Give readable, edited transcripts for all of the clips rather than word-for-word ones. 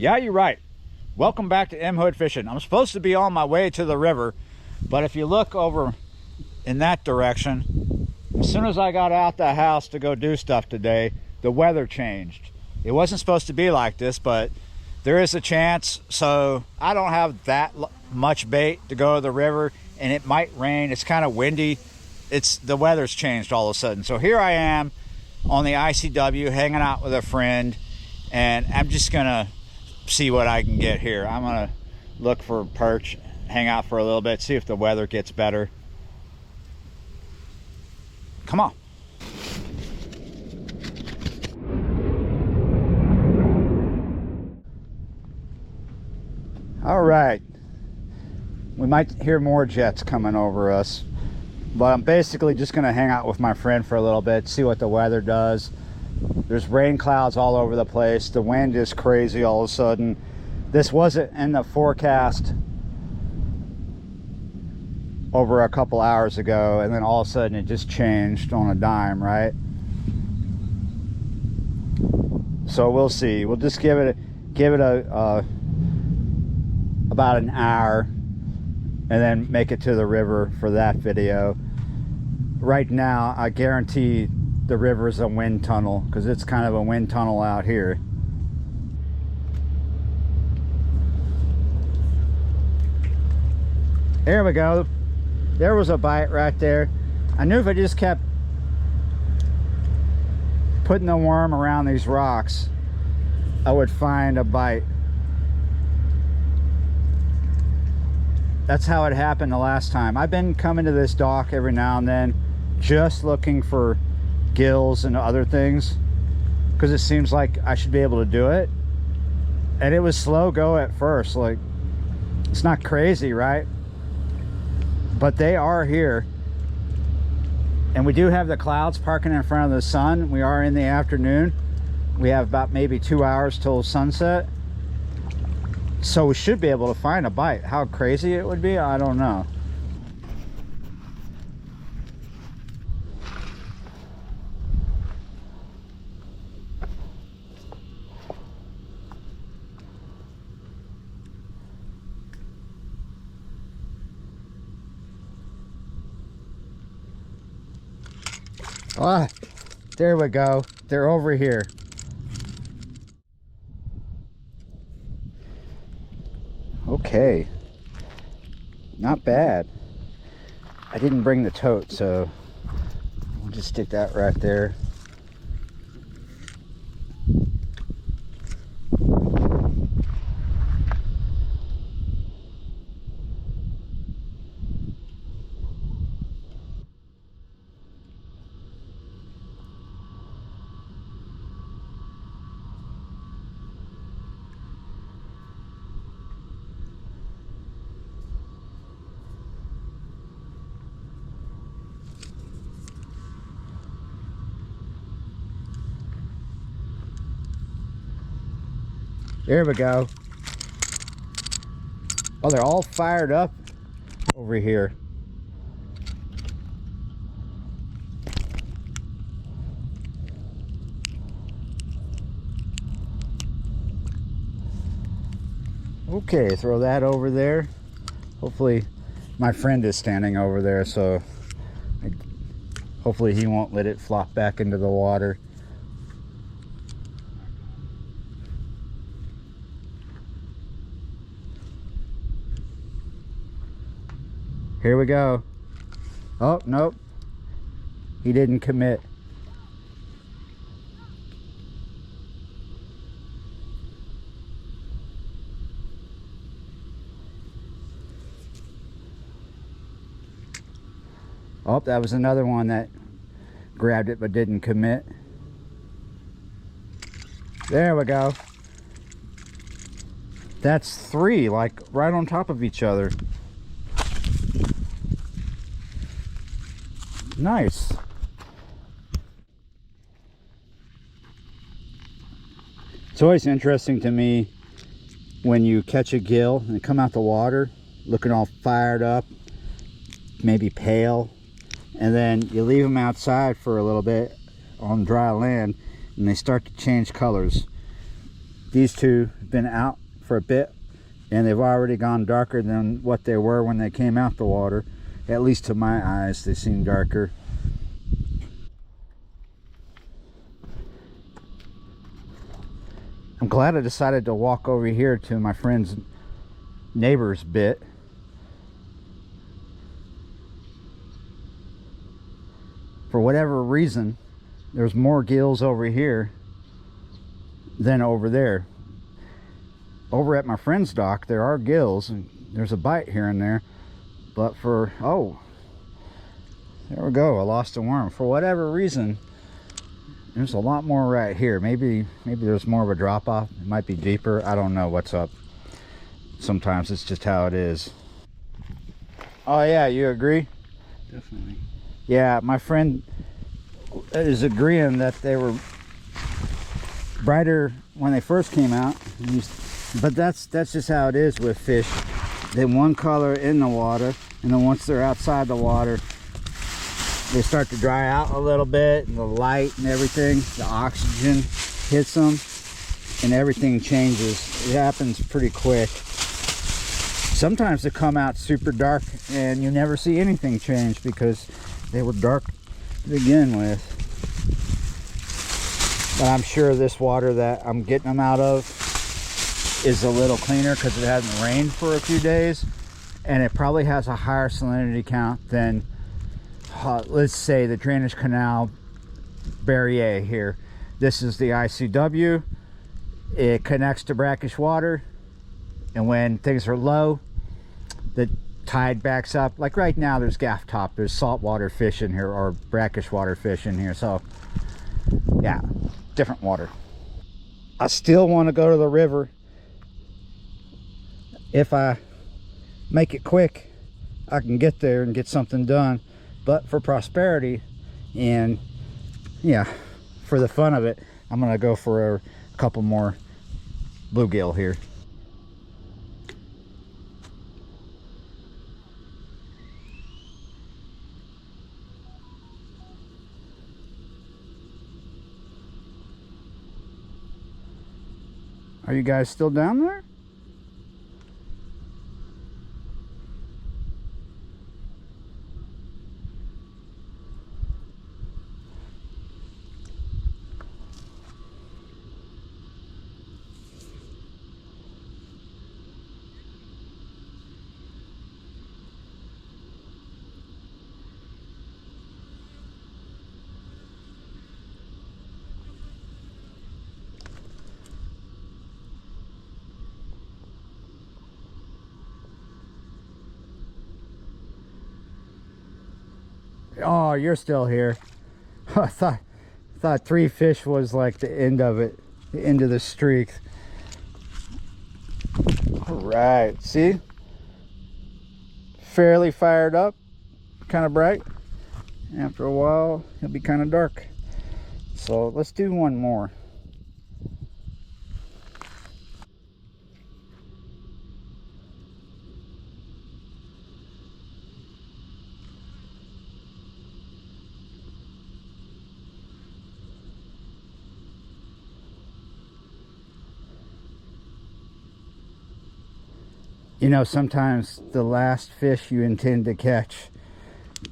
Yeah, you're right. Welcome back to M Hood Fishing. I'm supposed to be on my way to the river, but if you look over in that direction, as soon as I got out the house to go do stuff today, the weather changed. It wasn't supposed to be like this, but there is a chance, so I don't have that much bait to go to the river, and it might rain. It's kind of windy. The weather's changed all of a sudden. So here I am on the ICW hanging out with a friend, and I'm just gonna see what I can get here. I'm gonna look for perch, hang out for a little bit, see if the weather gets better. Come on. All right, we might hear more jets coming over us, but I'm basically just gonna hang out with my friend for a little bit, see what the weather does. There's rain clouds all over the place. The wind is crazy all of a sudden. This wasn't in the forecast over a couple hours ago, and then all of a sudden it just changed on a dime, right? So we'll see. We'll just give it about an hour and then make it to the river for that video. Right now, I guarantee the river is a wind tunnel, because it's kind of a wind tunnel out here. There we go. There was a bite right there. I knew if I just kept putting the worm around these rocks, I would find a bite. That's how it happened the last time. I've been coming to this dock every now and then just looking for gills and other things, because it seems like I should be able to do it, and it was slow go at first. Like, it's not crazy, right? But they are here, and we do have the clouds parking in front of the sun. We are in the afternoon. We have about maybe 2 hours till sunset, so we should be able to find a bite. How crazy it would be, I don't know. Ah, there we go. They're over here. Okay, not bad. I didn't bring the tote, so we'll just stick that right there. There we go. Oh, they're all fired up over here. Okay, throw that over there. Hopefully my friend is standing over there, so hopefully he won't let it flop back into the water. Here we go. Oh, nope. He didn't commit. Oh, that was another one that grabbed it but didn't commit. There we go. That's three, like right on top of each other. Nice. It's always interesting to me when you catch a gill and they come out the water looking all fired up, maybe pale, and then you leave them outside for a little bit on dry land and they start to change colors. These two have been out for a bit, and they've already gone darker than what they were when they came out the water. At least to my eyes, they seem darker. I'm glad I decided to walk over here to my friend's neighbor's bit. For whatever reason, there's more gills over here than over there. Over at my friend's dock, there are gills, and there's a bite here and there. But for, oh, there we go, I lost a worm. For whatever reason, there's a lot more right here. Maybe there's more of a drop off. It might be deeper. I don't know what's up. Sometimes it's just how it is. Oh yeah, you agree? Definitely. Yeah, my friend is agreeing that they were brighter when they first came out. But that's just how it is with fish. They one color in the water, and then once they're outside the water, they start to dry out a little bit, and the light and everything, the oxygen hits them, and everything changes. It happens pretty quick. Sometimes they come out super dark, and you never see anything change because they were dark to begin with. But I'm sure this water that I'm getting them out of is a little cleaner because it hasn't rained for a few days, and it probably has a higher salinity count than let's say the drainage canal barrier here. This is the ICW. It connects to brackish water, and when things are low, the tide backs up. Like right now, there's gaff top, there's saltwater fish in here, or brackish water fish in here. So yeah, different water. I still want to go to the river. If I make it quick, I can get there and get something done. But for prosperity and yeah, for the fun of it, I'm gonna go for a couple more bluegill here. Are you guys still down there? Oh, you're still here. I thought 3 fish was like the end of it, the end of the streak. All right, see? Fairly fired up, kind of bright. After a while, it'll be kind of dark. So let's do one more. You know, sometimes the last fish you intend to catch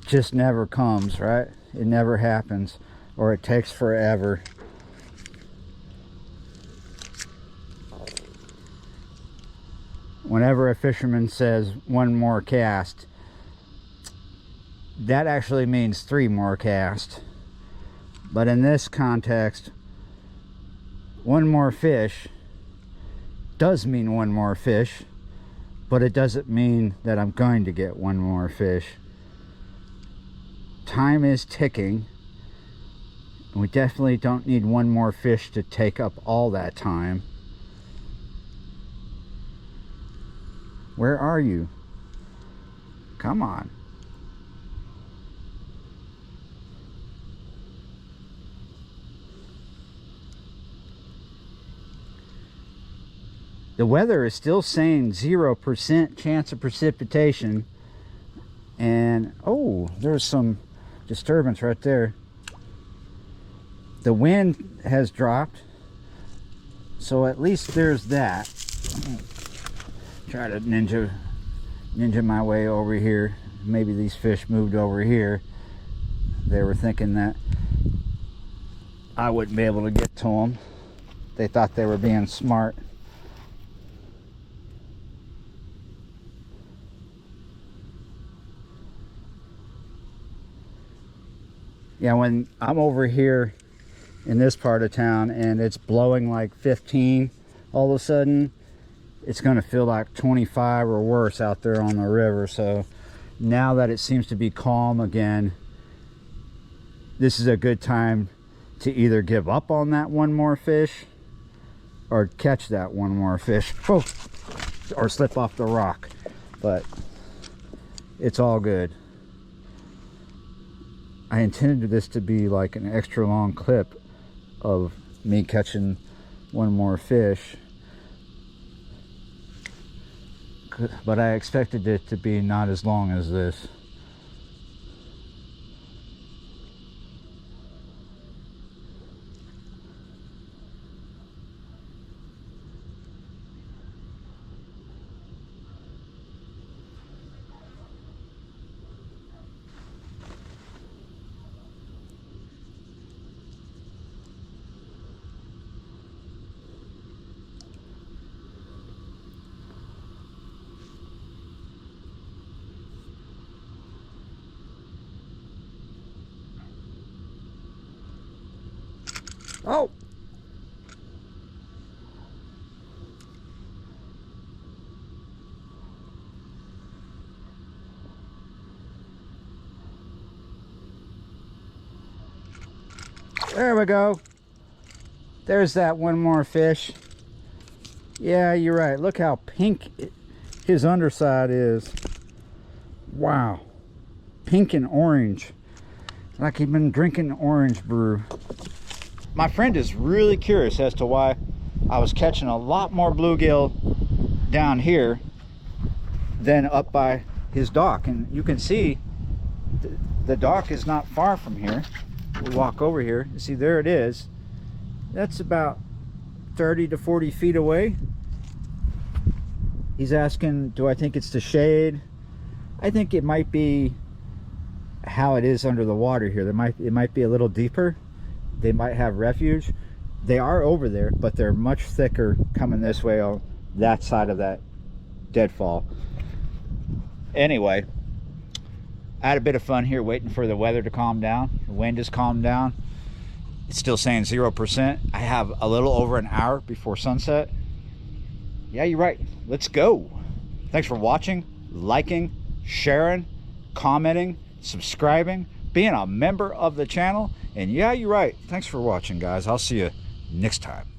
just never comes, right? It never happens, or it takes forever. Whenever a fisherman says one more cast, that actually means 3 more casts. But in this context, one more fish does mean one more fish, but it doesn't mean that I'm going to get one more fish. Time is ticking. We definitely don't need one more fish to take up all that time. Where are you? Come on. The weather is still saying 0% chance of precipitation. And, oh, there's some disturbance right there. The wind has dropped. So at least there's that. Try to ninja my way over here. Maybe these fish moved over here. They were thinking that I wouldn't be able to get to them. They thought they were being smart. Yeah, when I'm over here in this part of town and it's blowing like 15, all of a sudden it's going to feel like 25 or worse out there on the river. So now that it seems to be calm again, this is a good time to either give up on that one more fish or catch that one more fish. Oh, or slip off the rock. But it's all good. I intended this to be like an extra long clip of me catching one more fish, but I expected it to be not as long as this. Oh! There we go. There's that one more fish. Yeah, you're right. Look how pink his underside is. Wow. Pink and orange. Like he'd been drinking orange brew. My friend is really curious as to why I was catching a lot more bluegill down here than up by his dock. And you can see the dock is not far from here. We'll walk over here. You see, there it is. That's about 30 to 40 feet away. He's asking, do I think it's the shade? I think it might be how it is under the water here. It might be a little deeper. They might have refuge. They are over there, but they're much thicker coming this way on that side of that deadfall. Anyway, I had a bit of fun here waiting for the weather to calm down. The wind has calmed down. It's still saying 0%. I have a little over an hour before sunset. Yeah, you're right. Let's go. Thanks for watching, liking, sharing, commenting, subscribing, being a member of the channel. And yeah, you're right. Thanks for watching, guys. I'll see you next time.